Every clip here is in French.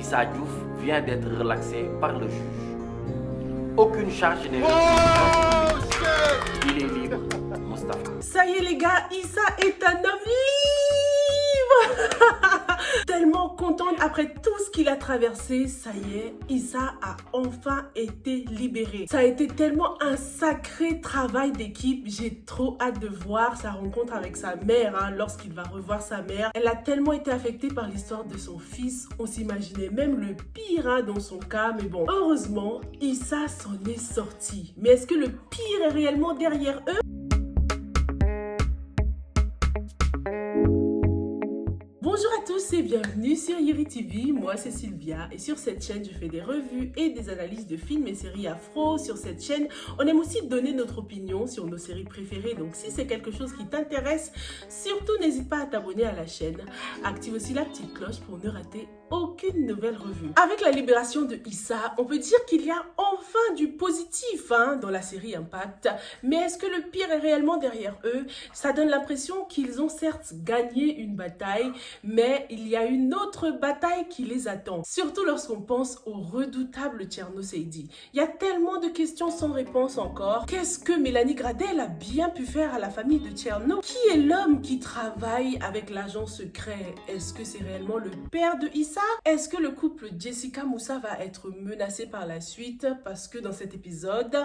Issa Diouf vient d'être relaxé par le juge. Aucune charge n'est retenue. Il est libre, Mustapha. Ça y est les gars, Issa est un homme libre. Tellement contente après tout ce qu'il a traversé, ça y est, Issa a enfin été libéré. Ça a été tellement un sacré travail d'équipe, j'ai trop hâte de voir sa rencontre avec sa mère, lorsqu'il va revoir sa mère. Elle a tellement été affectée par l'histoire de son fils, on s'imaginait même le pire dans son cas, mais bon, heureusement, Issa s'en est sorti. Mais est-ce que le pire est réellement derrière eux? Bonjour à tous et bienvenue sur Yeri TV, moi c'est Sylvia et sur cette chaîne je fais des revues et des analyses de films et séries afro. Sur cette chaîne on aime aussi donner notre opinion sur nos séries préférées, donc si c'est quelque chose qui t'intéresse, surtout n'hésite pas à t'abonner à la chaîne. Active aussi la petite cloche pour ne rater aucune nouvelle revue. Avec la libération de Issa, on peut dire qu'il y a enfin du positif dans la série Impact, mais est-ce que le pire est réellement derrière eux? Ça donne l'impression qu'ils ont certes gagné une bataille, mais il y a une autre bataille qui les attend. Surtout lorsqu'on pense au redoutable Thierno Seydi. Il y a tellement de questions sans réponse encore. Qu'est-ce que Mélanie Gradel a bien pu faire à la famille de Thierno? Qui est l'homme qui travaille avec l'agent secret? Est-ce que c'est réellement le père de Issa? Est-ce que le couple Jessica Moussa va être menacé par la suite? Parce que dans cet épisode,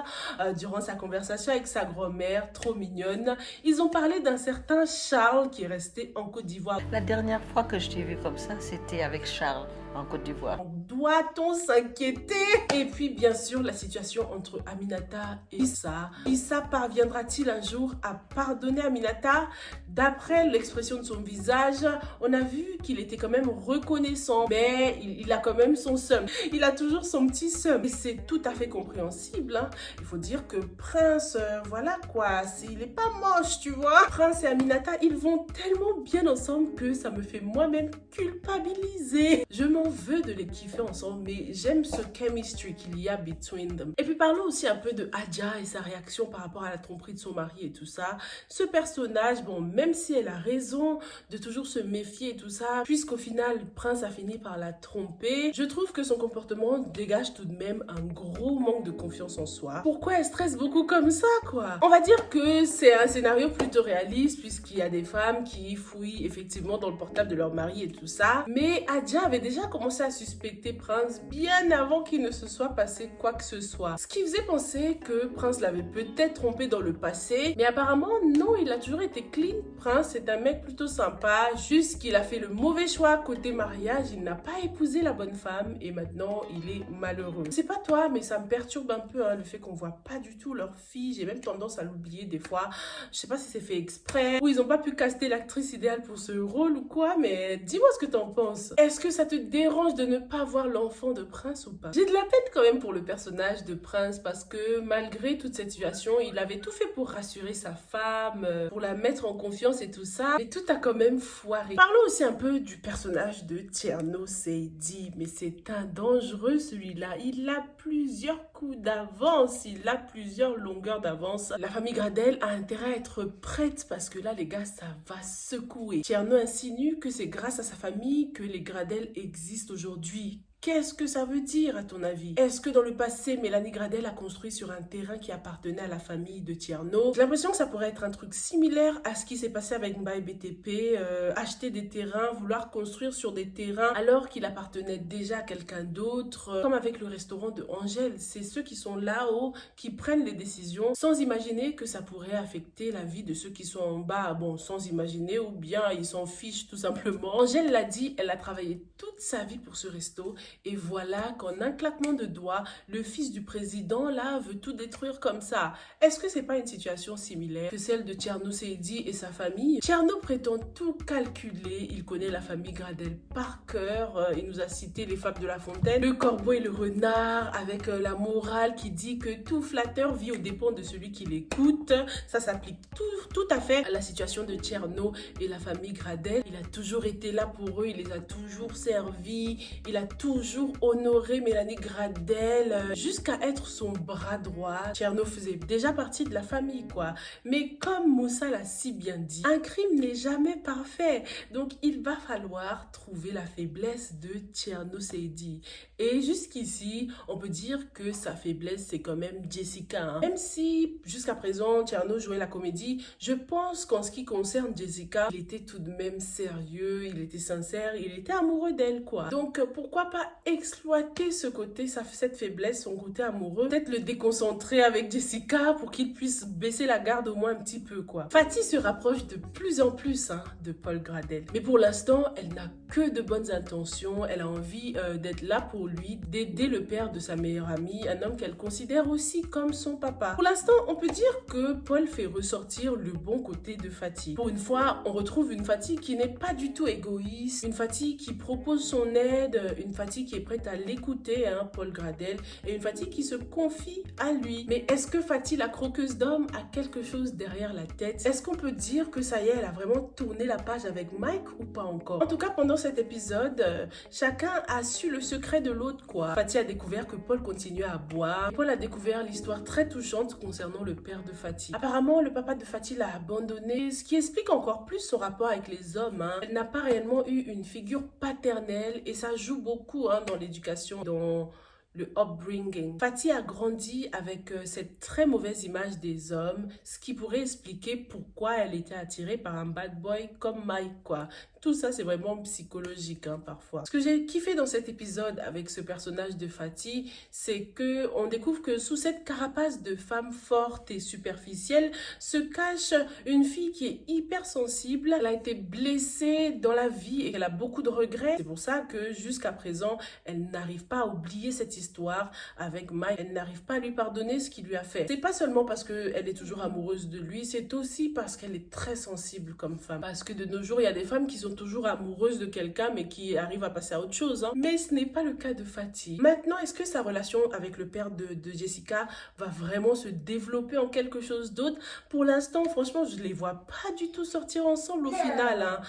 durant sa conversation avec sa grand-mère, trop mignonne, ils ont parlé d'un certain Charles qui est resté en Côte d'Ivoire. La dernière fois que je t'ai vu comme ça, c'était avec Charles en Côte d'Ivoire. Doit-on s'inquiéter? Et puis bien sûr la situation entre Aminata et Issa. Issa parviendra-t-il un jour à pardonner Aminata? D'après l'expression de son visage, on a vu qu'il était quand même reconnaissant, mais il a quand même son seum. Il a toujours son petit seum. Et c'est tout à fait compréhensible. Il faut dire que Prince, voilà quoi, il est pas moche, tu vois. Prince et Aminata, ils vont tellement bien ensemble que ça me fait moi-même culpabiliser. Je m'en veux de les kiffer ensemble, mais j'aime ce chemistry qu'il y a between them. Et puis parlons aussi un peu de Adja et sa réaction par rapport à la tromperie de son mari et tout ça. Ce personnage, bon, même si elle a raison de toujours se méfier et tout ça, puisqu'au final, Prince a fini par la tromper, je trouve que son comportement dégage tout de même un gros manque de confiance en soi. Pourquoi elle stresse beaucoup comme ça, quoi? On va dire que c'est un scénario plutôt réaliste, puisqu'il y a des femmes qui fouillent effectivement dans le portable de leur mari et tout ça. Mais Adja avait déjà commencé à suspecter Prince bien avant qu'il ne se soit passé quoi que ce soit. Ce qui faisait penser que Prince l'avait peut-être trompé dans le passé, mais apparemment non, il a toujours été clean. Prince est un mec plutôt sympa, juste qu'il a fait le mauvais choix côté mariage, il n'a pas épousé la bonne femme et maintenant il est malheureux. C'est pas toi, mais ça me perturbe un peu le fait qu'on voit pas du tout leur fille. J'ai même tendance à l'oublier des fois. Je sais pas si c'est fait exprès ou ils ont pas pu caster l'actrice idéale pour ce rôle ou quoi, mais dis-moi ce que t'en penses. Est-ce que ça te dérange de ne pas voir l'enfant de Prince ou pas? J'ai de la peine quand même pour le personnage de Prince parce que malgré toute cette situation, il avait tout fait pour rassurer sa femme, pour la mettre en confiance et tout ça, mais tout a quand même foiré. Parlons aussi un peu du personnage de Thierno Seydi, mais c'est un dangereux celui-là. Il a plusieurs coups d'avance, il a plusieurs longueurs d'avance. La famille Gradel a intérêt à être prête parce que là les gars, ça va secouer. Thierno insinue que c'est grâce à sa famille que les Gradel existent aujourd'hui. Qu'est-ce que ça veut dire à ton avis? Est-ce que dans le passé, Mélanie Gradel a construit sur un terrain qui appartenait à la famille de Thierno? J'ai l'impression que ça pourrait être un truc similaire à ce qui s'est passé avec Mbaye BTP, acheter des terrains, vouloir construire sur des terrains alors qu'il appartenait déjà à quelqu'un d'autre, comme avec le restaurant de Angèle. C'est ceux qui sont là-haut qui prennent les décisions sans imaginer que ça pourrait affecter la vie de ceux qui sont en bas. Bon, sans imaginer ou bien ils s'en fichent tout simplement. Angèle l'a dit, elle a travaillé toute sa vie pour ce resto. Et voilà qu'en un claquement de doigts, le fils du président là veut tout détruire comme ça. Est-ce que c'est pas une situation similaire que celle de Thierno Seydi et sa famille? Thierno prétend tout calculer, il connaît la famille Gradel par cœur, il nous a cité les fables de La Fontaine, le corbeau et le renard, avec la morale qui dit que tout flatteur vit aux dépens de celui qui l'écoute. Ça s'applique tout à fait à la situation de Thierno et la famille Gradel. Il a toujours été là pour eux, il les a toujours servis, il a toujours toujours honoré Mélanie Gradel jusqu'à être son bras droit. Tcherno faisait déjà partie de la famille, quoi. Mais comme Moussa l'a si bien dit, un crime n'est jamais parfait. Donc, il va falloir trouver la faiblesse de Tcherno Seydi. Et jusqu'ici, on peut dire que sa faiblesse, c'est quand même Jessica. Hein. Même si, jusqu'à présent, Tcherno jouait la comédie, je pense qu'en ce qui concerne Jessica, il était tout de même sérieux, il était sincère, il était amoureux d'elle, quoi. Donc, pourquoi pas exploiter ce côté, cette faiblesse, son côté amoureux, peut-être le déconcentrer avec Jessica pour qu'il puisse baisser la garde au moins un petit peu, quoi. Fatih se rapproche de plus en plus de Paul Gradel. Mais pour l'instant, elle n'a que de bonnes intentions, elle a envie d'être là pour lui, d'aider le père de sa meilleure amie, un homme qu'elle considère aussi comme son papa. Pour l'instant, on peut dire que Paul fait ressortir le bon côté de Fatih. Pour une fois, on retrouve une Fatih qui n'est pas du tout égoïste, une Fatih qui propose son aide, une Fatih qui est prête à l'écouter, Paul Gradel, et une Fatih qui se confie à lui. Mais est-ce que Fatih, la croqueuse d'hommes, a quelque chose derrière la tête? Est-ce qu'on peut dire que ça y est, elle a vraiment tourné la page avec Mike ou pas encore? En tout cas, pendant cet épisode, chacun a su le secret de l'autre, quoi. Fatih a découvert que Paul continuait à boire. Paul a découvert l'histoire très touchante concernant le père de Fatih. Apparemment, le papa de Fatih l'a abandonné, ce qui explique encore plus son rapport avec les hommes. Elle n'a pas réellement eu une figure paternelle et ça joue beaucoup dans l'éducation, dans le upbringing. Fatih a grandi avec cette très mauvaise image des hommes, ce qui pourrait expliquer pourquoi elle était attirée par un bad boy comme Mike, quoi. Tout ça, c'est vraiment psychologique, parfois. Ce que j'ai kiffé dans cet épisode avec ce personnage de Fatih, c'est que on découvre que sous cette carapace de femme forte et superficielle se cache une fille qui est hyper sensible. Elle a été blessée dans la vie et elle a beaucoup de regrets. C'est pour ça que jusqu'à présent, elle n'arrive pas à oublier cette histoire avec Mike. Elle n'arrive pas à lui pardonner ce qu'il lui a fait. C'est pas seulement parce qu'elle est toujours amoureuse de lui, c'est aussi parce qu'elle est très sensible comme femme. Parce que de nos jours, il y a des femmes qui sont toujours amoureuses de quelqu'un mais qui arrivent à passer à autre chose. Mais ce n'est pas le cas de Fatih. Maintenant, est-ce que sa relation avec le père de Jessica va vraiment se développer en quelque chose d'autre? Pour l'instant, franchement, je ne les vois pas du tout sortir ensemble au final.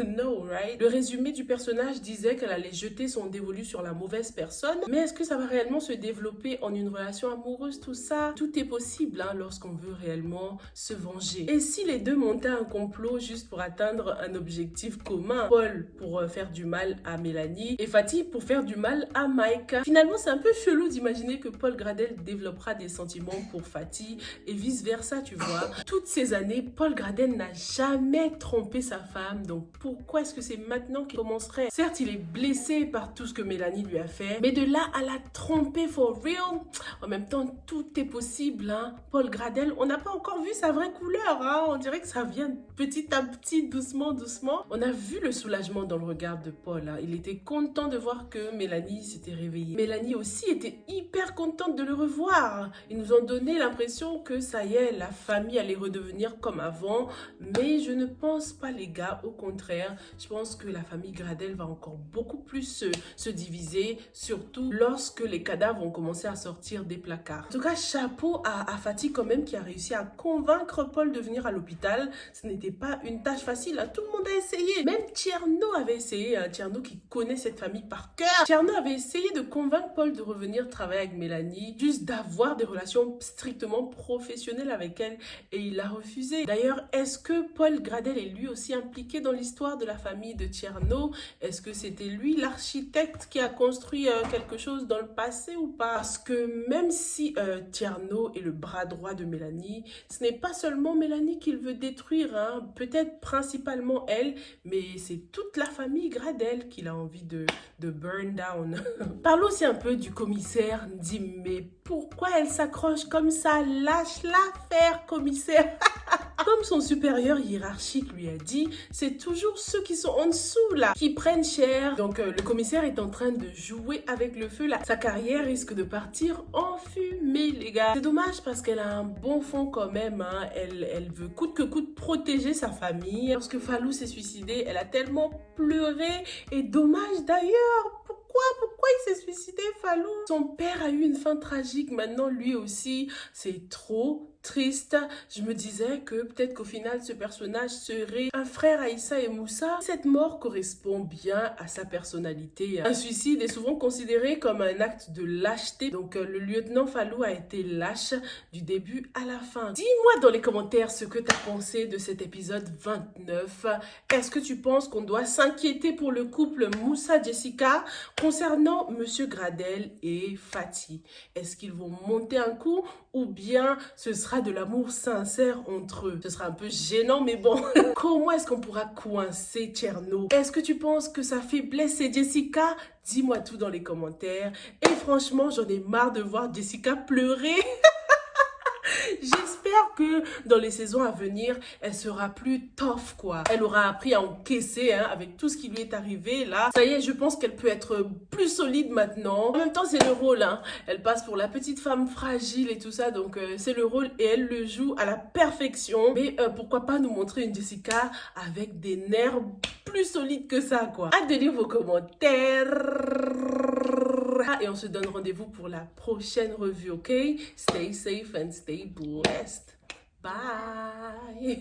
No, right? Le résumé du personnage disait qu'elle allait jeter son dévolu sur la mauvaise personne. Mais est-ce que ça va réellement se développer en une relation amoureuse, tout ça? Tout est possible lorsqu'on veut réellement se venger. Et si les deux montaient un complot juste pour atteindre un objectif commun? Paul pour faire du mal à Mélanie et Fatih pour faire du mal à Mike. Finalement, c'est un peu chelou d'imaginer que Paul Gradel développera des sentiments pour Fatih et vice versa, tu vois. Toutes ces années, Paul Gradel n'a jamais trompé sa femme, donc pourquoi est-ce que c'est maintenant qu'il commencerait? Certes, il est blessé par tout ce que Mélanie lui a fait, mais de là à la tromper for real, en même temps, tout est possible. Paul Gradel, on n'a pas encore vu sa vraie couleur. On dirait que ça vient petit à petit, doucement, doucement. On a vu le soulagement dans le regard de Paul. Il était content de voir que Mélanie s'était réveillée. Mélanie aussi était hyper contente de le revoir. Ils nous ont donné l'impression que ça y est, la famille allait redevenir comme avant, mais je ne pense pas, les gars, au contraire. Je pense que la famille Gradel va encore beaucoup plus se diviser, surtout lorsque les cadavres vont commencer à sortir des placards. En tout cas, chapeau à Fatih quand même qui a réussi à convaincre Paul de venir à l'hôpital. Ce n'était pas une tâche facile, tout le monde a essayé. Même Tcherno avait essayé, Tcherno qui connaît cette famille par cœur. Tcherno avait essayé de convaincre Paul de revenir travailler avec Mélanie, juste d'avoir des relations strictement professionnelles avec elle, et il a refusé. D'ailleurs, est-ce que Paul Gradel est lui aussi impliqué dans l'histoire de la famille de Tcherno? Est-ce que c'était lui l'architecte qui a construit quelque chose dans le passé ou pas? Parce que même si Tcherno est le bras droit de Mélanie, ce n'est pas seulement Mélanie qu'il veut détruire, peut-être principalement elle, mais c'est toute la famille Gradel qu'il a envie de burn down. Parlons aussi un peu du commissaire Ndim. Mais pourquoi elle s'accroche comme ça? Lâche l'affaire, commissaire. Comme son supérieur hiérarchique lui a dit, c'est toujours ceux qui sont en dessous là qui prennent cher. Donc le commissaire est en train de jouer avec le feu là. Sa carrière risque de partir en fumée, les gars. C'est dommage parce qu'elle a un bon fond quand même. Elle veut coûte que coûte protéger sa famille. Lorsque Falou s'est suicidé, elle a tellement pleuré. Et dommage d'ailleurs. Pourquoi il s'est suicidé, Falou? Son père a eu une fin tragique. Maintenant, lui aussi, c'est trop triste. Je me disais que peut-être qu'au final, ce personnage serait un frère à Issa et Moussa. Cette mort correspond bien à sa personnalité. Un suicide est souvent considéré comme un acte de lâcheté. Donc, le lieutenant Fallou a été lâche du début à la fin. Dis-moi dans les commentaires ce que tu as pensé de cet épisode 29. Est-ce que tu penses qu'on doit s'inquiéter pour le couple Moussa-Jessica concernant Monsieur Gradel et Fatih? Est-ce qu'ils vont monter un coup ou bien ce sera de l'amour sincère entre eux? Ce sera un peu gênant, mais bon. Comment est-ce qu'on pourra coincer Tcherno? Est-ce que tu penses que sa faiblesse c'est Jessica? Dis-moi tout dans les commentaires. Et franchement, j'en ai marre de voir Jessica pleurer. J'espère que dans les saisons à venir, elle sera plus tough, quoi. Elle aura appris à encaisser, hein, avec tout ce qui lui est arrivé, là. Ça y est, je pense qu'elle peut être plus solide maintenant. En même temps, c'est le rôle, hein. Elle passe pour la petite femme fragile et tout ça, donc c'est le rôle et elle le joue à la perfection. Mais pourquoi pas nous montrer une Jessica avec des nerfs plus solides que ça, quoi. Hâte de lire vos commentaires. Et on se donne rendez-vous pour la prochaine revue, ok? Stay safe and stay blessed. Bye!